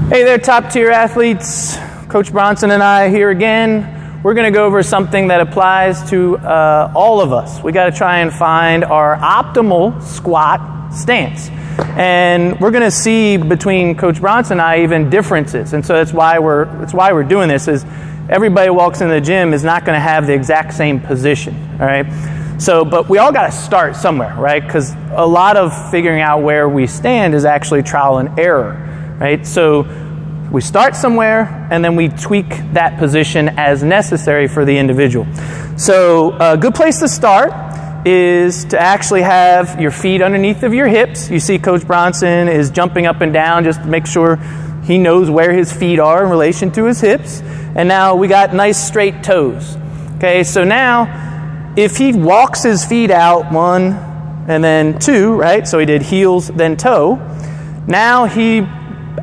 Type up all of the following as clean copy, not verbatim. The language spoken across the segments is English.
Hey there, top tier athletes. Coach Bronson and I here again. We're going to go over something that applies to all of us. We got to try and find our optimal squat stance. And we're going to see between Coach Bronson and I even differences. And so that's why we're doing this, is everybody who walks in the gym is not going to have the exact same position, all right? So, but we all got to start somewhere, right? Because a lot of figuring out where we stand is actually trial and error, right? So we start somewhere and then we tweak that position as necessary for the individual. So a good place to start is to actually have your feet underneath of your hips. You see Coach Bronson is jumping up and down just to make sure he knows where his feet are in relation to his hips. And now we got nice straight toes. Okay, so now if he walks his feet out, 1 and then 2, right? So he did heels, then toe. Now he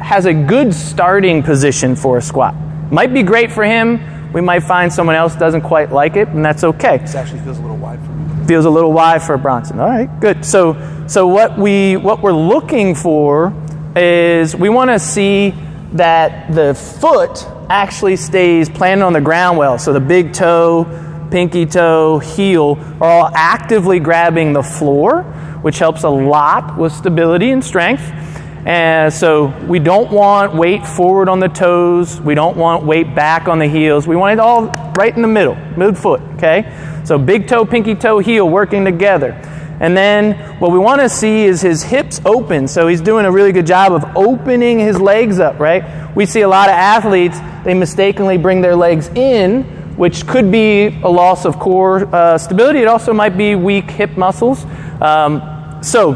has a good starting position for a squat. Might be great for him. We might find someone else doesn't quite like it, and that's okay. This actually feels a little wide for me. Feels a little wide for Bronson. All right, good. So what we're looking for is we want to see that the foot actually stays planted on the ground well. So the big toe, pinky toe, heel are all actively grabbing the floor, which helps a lot with stability and strength. And so we don't want weight forward on the toes. We don't want weight back on the heels. We want it all right in the middle, midfoot, okay? So big toe, pinky toe, heel working together. And then what we want to see is his hips open. So he's doing a really good job of opening his legs up, right? We see a lot of athletes, they mistakenly bring their legs in, which could be a loss of core stability. It also might be weak hip muscles. So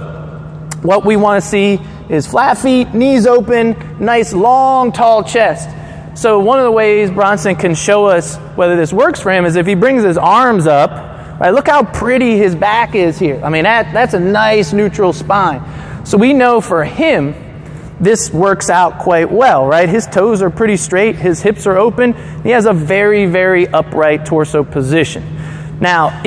what we want to see is flat feet, knees open, nice long tall chest. So one of the ways Bronson can show us whether this works for him is if he brings his arms up, right? Look how pretty his back is here. I mean, that's a nice neutral spine. So we know for him, this works out quite well, right? His toes are pretty straight, his hips are open, he has a very, very upright torso position. Now,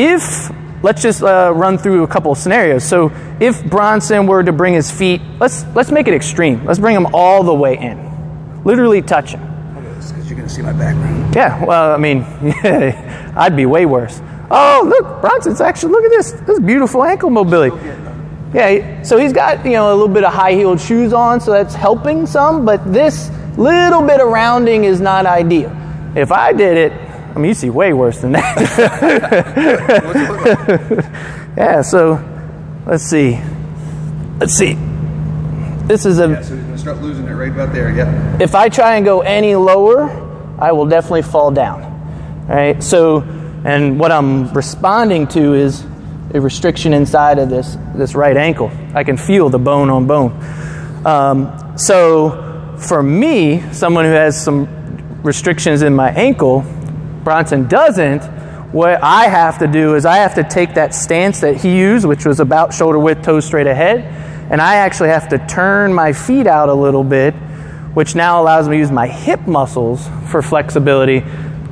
let's just run through a couple of scenarios. So if Bronson were to bring his feet, let's make it extreme. Let's bring him all the way in, literally touch him. Because you're going to see my background. Yeah, well, I mean, I'd be way worse. Oh, look, Bronson's actually, look at this. This is beautiful ankle mobility. Yeah, so he's got, a little bit of high-heeled shoes on, so that's helping some, but this little bit of rounding is not ideal. If I did it, I mean, you see way worse than that. Yeah, so let's see. This is so you're going to start losing it right about there, yeah. If I try and go any lower, I will definitely fall down. All right, so, and what I'm responding to is a restriction inside of this right ankle. I can feel the bone on bone. So for me, someone who has some restrictions in my ankle, Bronson doesn't, what I have to do is I have to take that stance that he used, which was about shoulder width, toes straight ahead, and I actually have to turn my feet out a little bit, which now allows me to use my hip muscles for flexibility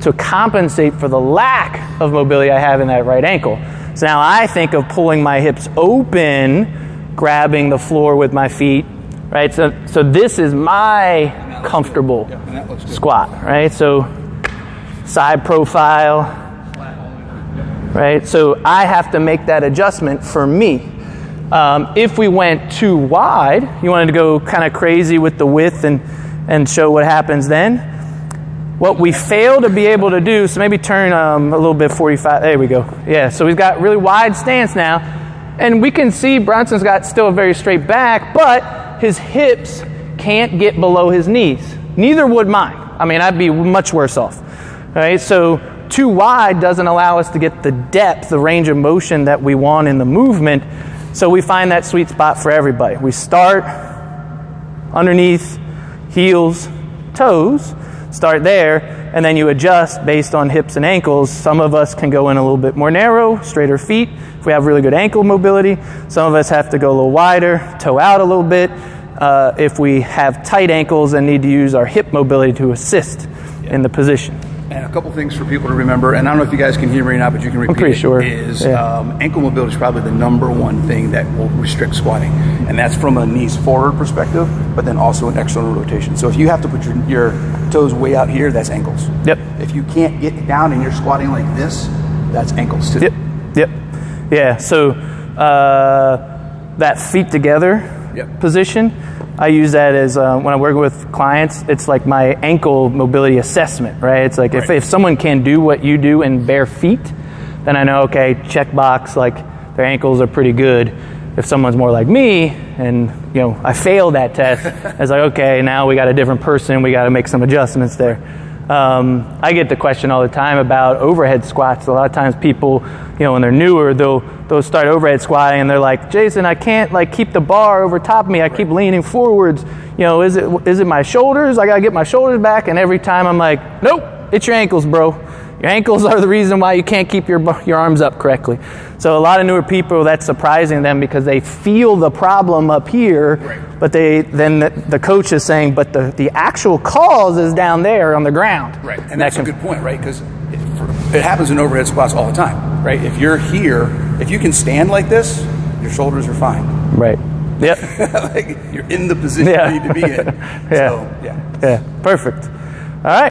to compensate for the lack of mobility I have in that right ankle. So now I think of pulling my hips open, grabbing the floor with my feet, right? So this is my comfortable squat, right? So side profile, right? So I have to make that adjustment for me. If we went too wide, you wanted to go kind of crazy with the width and show what happens then. What we fail to be able to do, so maybe turn a little bit 45, there we go. Yeah, so he's got really wide stance now. And we can see Bronson's got still a very straight back, but his hips can't get below his knees. Neither would mine. I mean, I'd be much worse off. Right? So too wide doesn't allow us to get the depth, the range of motion that we want in the movement. So we find that sweet spot for everybody. We start underneath, heels, toes, start there, and then you adjust based on hips and ankles. Some of us can go in a little bit more narrow, straighter feet, if we have really good ankle mobility. Some of us have to go a little wider, toe out a little bit. If we have tight ankles and need to use our hip mobility to assist in the position. And a couple things for people to remember, and I don't know if you guys can hear me or not, but you can repeat I'm pretty sure. is ankle mobility is probably the number one thing that will restrict squatting. And that's from a knees forward perspective, but then also an external rotation. So if you have to put your toes way out here, that's ankles. Yep. If you can't get down and you're squatting like this, that's ankles too. Yep. Yeah, so that feet together position, I use that as when I'm working with clients, it's like my ankle mobility assessment, right? It's like if someone can do what you do in bare feet, then I know, okay, check box, like their ankles are pretty good. If someone's more like me and, I failed that test, it's like, okay, now we got a different person, we got to make some adjustments there. I get the question all the time about overhead squats. A lot of times people, when they're newer, they'll start overhead squatting and they're like, Jason, I can't keep the bar over top of me. I keep leaning forwards. Is it my shoulders? I got to get my shoulders back. And every time I'm like, nope, it's your ankles, bro. Your ankles are the reason why you can't keep your arms up correctly. So a lot of newer people, that's surprising them because they feel the problem up here, but the coach is saying, but the actual cause is down there on the ground. Right, and that's a good point, right? Because it happens in overhead squats all the time, right? If you're here, if you can stand like this, your shoulders are fine. Right. Yep. You're in the position you need to be in. Yeah. So, Yeah. Perfect. All right.